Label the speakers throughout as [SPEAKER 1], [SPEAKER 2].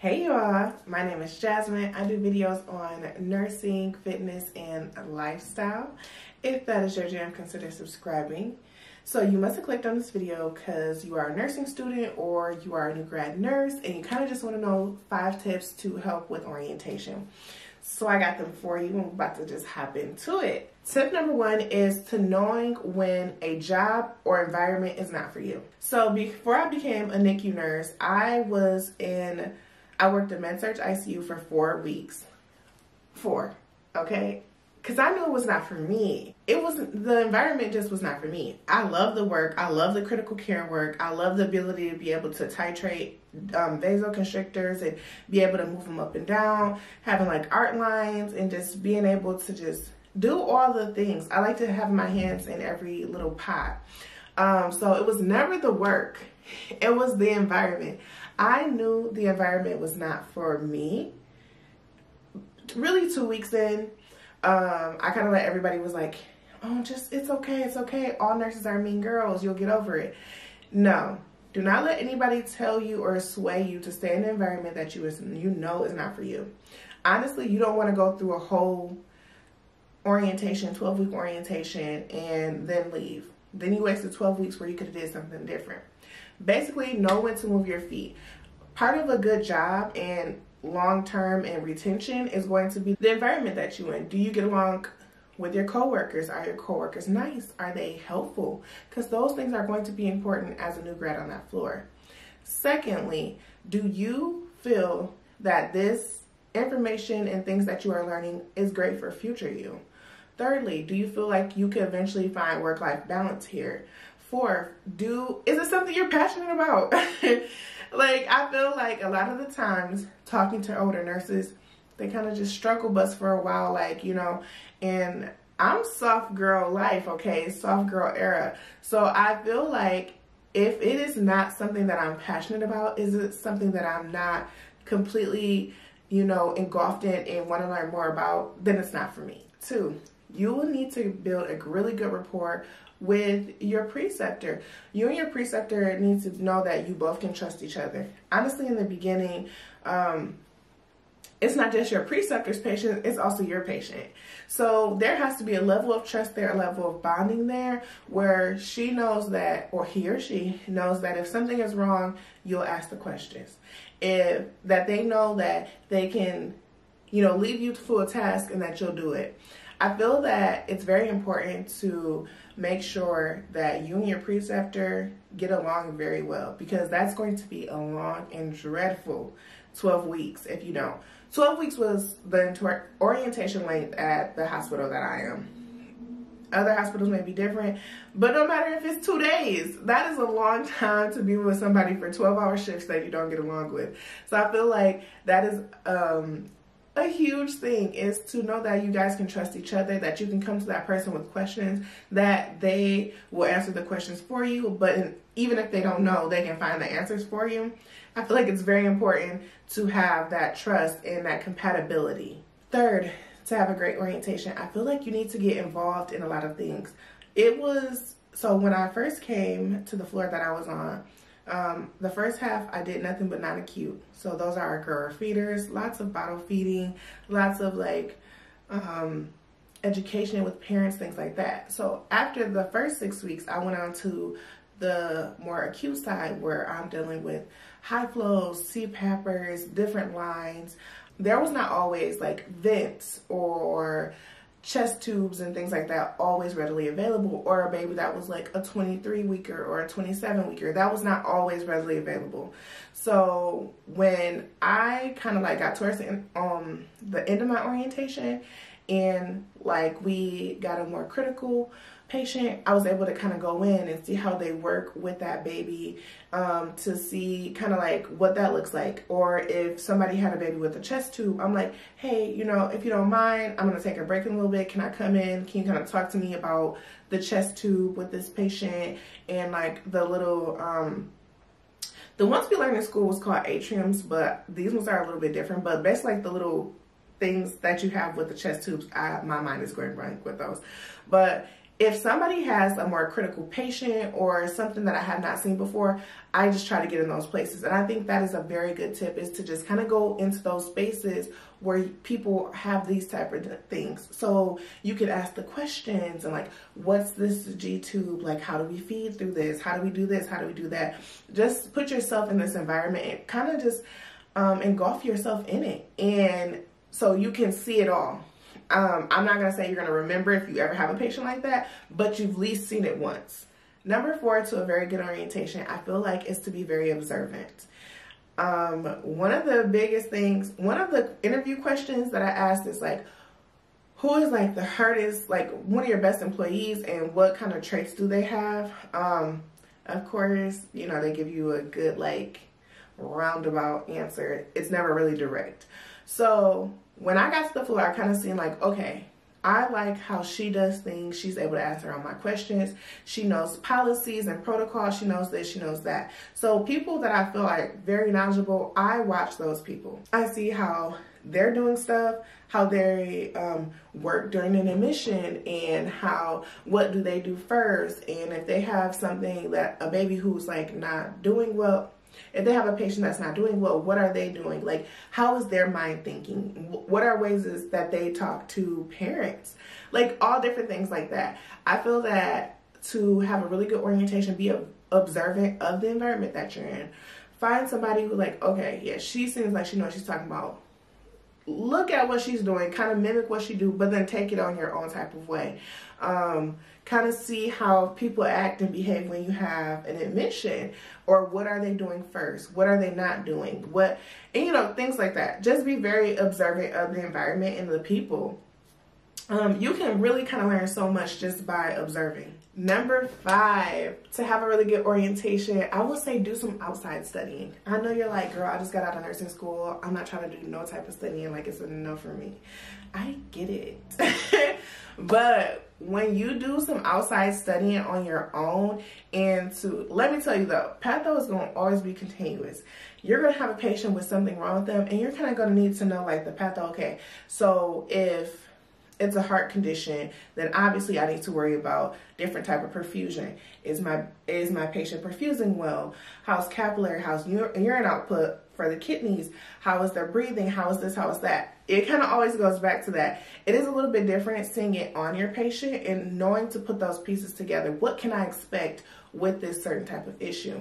[SPEAKER 1] Hey y'all, my name is Jasmine. I do videos on nursing, fitness, and lifestyle. If that is your jam, consider subscribing. So you must have clicked on this video because you are a nursing student or you are a new grad nurse and you kind of just want to know 5 tips to help with orientation. So I got them for you. I'm about to just hop into it. Tip number 1 is to knowing when a job or environment is not for you. So before I became a NICU nurse, I worked in med-surg ICU for 4 weeks. 4, okay? Because I knew it was not for me. The environment just was not for me. I love the work. I love the critical care work. I love the ability to be able to titrate vasoconstrictors and be able to move them up and down, having like art lines and just being able to just do all the things. I like to have my hands in every little pot. So it was never the work. It was the environment. I knew the environment was not for me. Really 2 weeks in, I kind of let everybody was like, oh, it's okay, it's okay. All nurses are mean girls. You'll get over it. No, do not let anybody tell you or sway you to stay in an environment that you know is not for you. Honestly, you don't want to go through a whole orientation, 12-week orientation, and then leave. Then you wasted 12 weeks where you could have did something different. Basically, know when to move your feet. Part of a good job and long-term and retention is going to be the environment that you're in. Do you get along with your coworkers? Are your coworkers nice? Are they helpful? Because those things are going to be important as a new grad on that floor. Secondly, do you feel that this information and things that you are learning is great for future you? Thirdly, do you feel like you could eventually find work-life balance here? 4th, is it something you're passionate about? Like, I feel like a lot of the times talking to older nurses, they kind of just struggle bus for a while, like, you know, and I'm soft girl life, okay, soft girl era. So I feel like if it is not something that I'm passionate about, is it something that I'm not completely, you know, engulfed in and want to learn more about, then it's not for me. 2, you will need to build a really good rapport with your preceptor. You and your preceptor need to know that you both can trust each other. Honestly, in the beginning, it's not just your preceptor's patient, it's also your patient. So there has to be a level of trust there, a level of bonding there, where she knows that, or he or she knows that if something is wrong, you'll ask the questions. That they know that they can, you know, leave you to a task and that you'll do it. I feel that it's very important to make sure that you and your preceptor get along very well, because that's going to be a long and dreadful 12 weeks if you don't. 12 weeks was the orientation length at the hospital that I am. Other hospitals may be different, but no matter if it's 2 days, that is a long time to be with somebody for 12-hour shifts that you don't get along with. So I feel like that is a huge thing, is to know that you guys can trust each other, that you can come to that person with questions, that they will answer the questions for you, but even if they don't know, they can find the answers for you. I feel like it's very important to have that trust and that compatibility. 3rd, to have a great orientation, I feel like you need to get involved in a lot of things. So when I first came to the floor that I was on, the first half I did nothing but non-acute. So those are our girl feeders, lots of bottle feeding, lots of like education with parents, things like that. So after the first 6 weeks, I went on to the more acute side where I'm dealing with high flows, CPAPers, different lines. There was not always like vents or chest tubes and things like that always readily available, or a baby that was like a 23-weeker or a 27-weeker. That was not always readily available. So when I kind of like got towards the end of my orientation and like we got a more critical patient, I was able to kind of go in and see how they work with that baby, to see kind of like what that looks like. Or if somebody had a baby with a chest tube, I'm like, hey, you know, if you don't mind, I'm going to take a break in a little bit. Can I come in? Can you kind of talk to me about the chest tube with this patient? And like the little, the ones we learned in school was called atriums, but these ones are a little bit different. But basically like the little things that you have with the chest tubes, my mind is going blank with those. But If somebody has a more critical patient or something that I have not seen before, I just try to get in those places. And I think that is a very good tip, is to just kind of go into those spaces where people have these type of things. So you could ask the questions and like, what's this G-tube? Like, how do we feed through this? How do we do this? How do we do that? Just put yourself in this environment and kind of just engulf yourself in it. And so you can see it all. I'm not going to say you're going to remember if you ever have a patient like that, but you've at least seen it once. Number 4 to a very good orientation, I feel like, is to be very observant. One of the biggest things, one of the interview questions that I asked is like, who is like the hardest, like one of your best employees, and what kind of traits do they have? Of course, you know, they give you a good like roundabout answer. It's never really direct. So when I got to the floor, I kind of seen like, okay, I like how she does things. She's able to answer all my questions. She knows policies and protocols. She knows this, she knows that. So people that I feel like very knowledgeable, I watch those people. I see how they're doing stuff, how they work during an admission, and what do they do first. And if they have something that a baby who's like not doing well, if they have a patient that's not doing well, what are they doing? Like, how is their mind thinking? What are ways that they talk to parents? Like, all different things like that. I feel that to have a really good orientation, be observant of the environment that you're in. Find somebody who like, okay, yeah, she seems like she knows what she's talking about. Look at what she's doing, kind of mimic what she do, but then take it on your own type of way. Kind of see how people act and behave when you have an admission, or what are they doing first? What are they not doing? And you know, things like that. Just be very observant of the environment and the people. You can really kind of learn so much just by observing. Number 5, to have a really good orientation, I would say do some outside studying. I know you're like, girl, I just got out of nursing school. I'm not trying to do no type of studying. Like, it's a no for me. I get it. But when you do some outside studying on your own, let me tell you though, patho is going to always be continuous. You're going to have a patient with something wrong with them, and you're kind of going to need to know like the patho. Okay, so if it's a heart condition, then obviously I need to worry about different type of perfusion. Is my patient perfusing well? How's capillary? How's urine output for the kidneys? How is their breathing? How is this? How is that? It kind of always goes back to that. It is a little bit different seeing it on your patient and knowing to put those pieces together. What can I expect with this certain type of issue?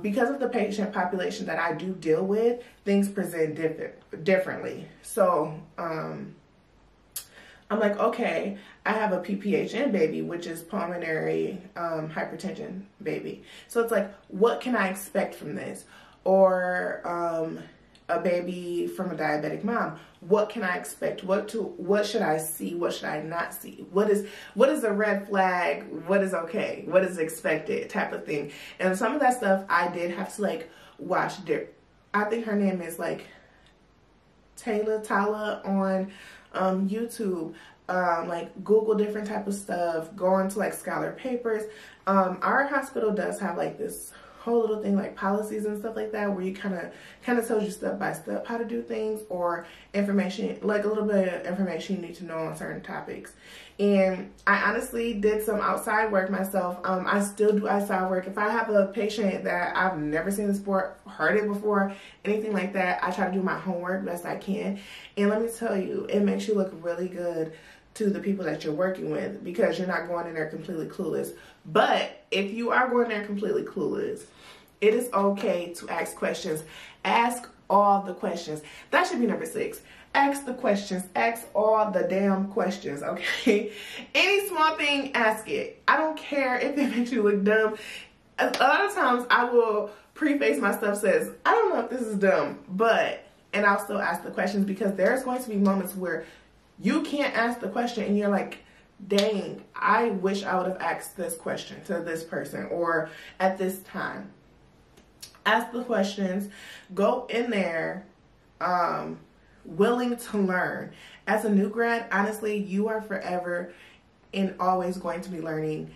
[SPEAKER 1] Because of the patient population that I do deal with, things present differently. So, I'm like, okay, I have a PPHN baby, which is pulmonary hypertension baby. So it's like, what can I expect from this? Or a baby from a diabetic mom. What can I expect? What should I see? What should I not see? What is a red flag? What is okay? What is expected type of thing? And some of that stuff I did have to like watch. I think her name is like Tala on YouTube. Like Google different type of stuff, go into like scholar papers. Our hospital does have like this whole little thing like policies and stuff like that, where you kind of tells you step by step how to do things, or information, like a little bit of information you need to know on certain topics. And I honestly did some outside work myself. I still do outside work. If I have a patient that I've never seen this before, heard it before, anything like that, I try to do my homework best I can. And let me tell you, it makes you look really good to the people that you're working with, because you're not going in there completely clueless. But if you are going there completely clueless, it is okay to ask questions. Ask all the questions. That should be number 6. Ask the questions. Ask all the damn questions, okay? Any small thing, ask it. I don't care if it makes you look dumb. A lot of times I will preface my stuff says, I don't know if this is dumb, and I'll still ask the questions, because there's going to be moments where you can't ask the question and you're like, dang, I wish I would have asked this question to this person or at this time. Ask the questions. Go in there willing to learn. As a new grad, honestly, you are forever and always going to be learning.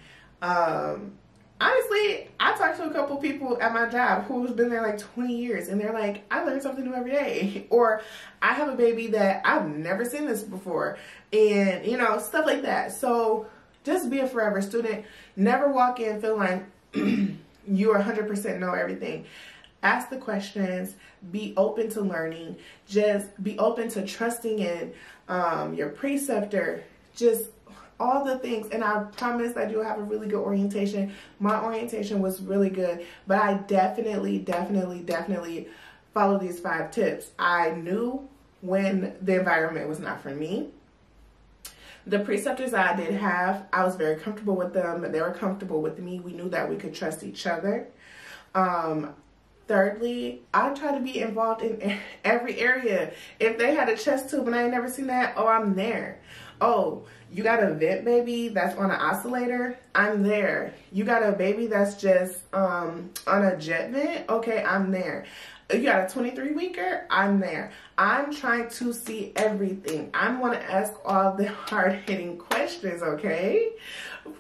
[SPEAKER 1] Honestly, I talked to a couple people at my job who's been there like 20 years, and they're like, I learn something new every day. Or I have a baby that I've never seen this before, and you know, stuff like that. So just be a forever student. Never walk in feeling like you 100% know everything. Ask the questions, be open to learning, just be open to trusting in your preceptor, just all the things. And I promise that you'll have a really good orientation. My orientation was really good, but I definitely followed these 5 tips. I knew when the environment was not for me. The preceptors I did have, I was very comfortable with them. They were comfortable with me. We knew that we could trust each other. Thirdly, I try to be involved in every area. If they had a chest tube and I ain't never seen that, oh, I'm there. Oh, you got a vent baby that's on an oscillator? I'm there. You got a baby that's just on a jet vent? Okay, I'm there. You got a 23 weeker? I'm there. I'm trying to see everything. I'm going to ask all the hard-hitting questions, okay?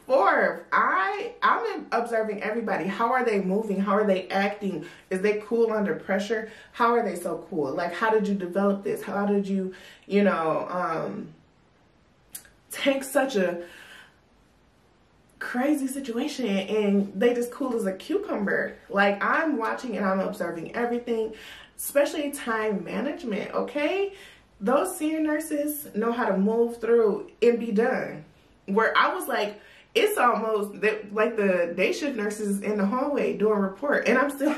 [SPEAKER 1] 4, I'm observing everybody. How are they moving? How are they acting? Is they cool under pressure? How are they so cool? Like, how did you develop this? How did you, take such a crazy situation and they just cool as a cucumber? Like, I'm watching and I'm observing everything, especially time management, okay? Those senior nurses know how to move through and be done. Where I was like, it's almost like the day shift nurses in the hallway doing report, and I'm still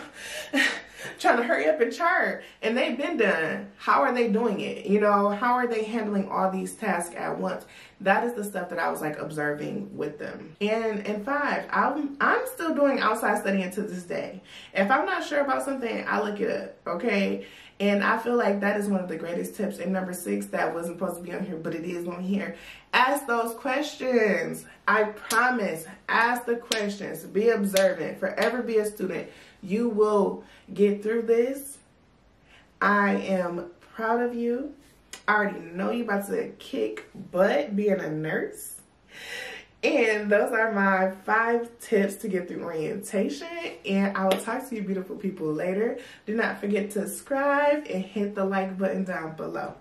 [SPEAKER 1] trying to hurry up and chart, and they've been done. How are they doing it? How are they handling all these tasks at once? That is the stuff that I was like observing with them. And 5, I'm still doing outside studying to this day. If I'm not sure about something, I look it up, okay? And I feel like that is one of the greatest tips. And number 6, that wasn't supposed to be on here, but it is on here. Ask those questions. I promise. Ask the questions. Be observant. Forever be a student. You will get through this. I am proud of you. I already know you about to kick butt being a nurse. And those are my 5 tips to get through orientation. And I will talk to you beautiful people later. Do not forget to subscribe and hit the like button down below.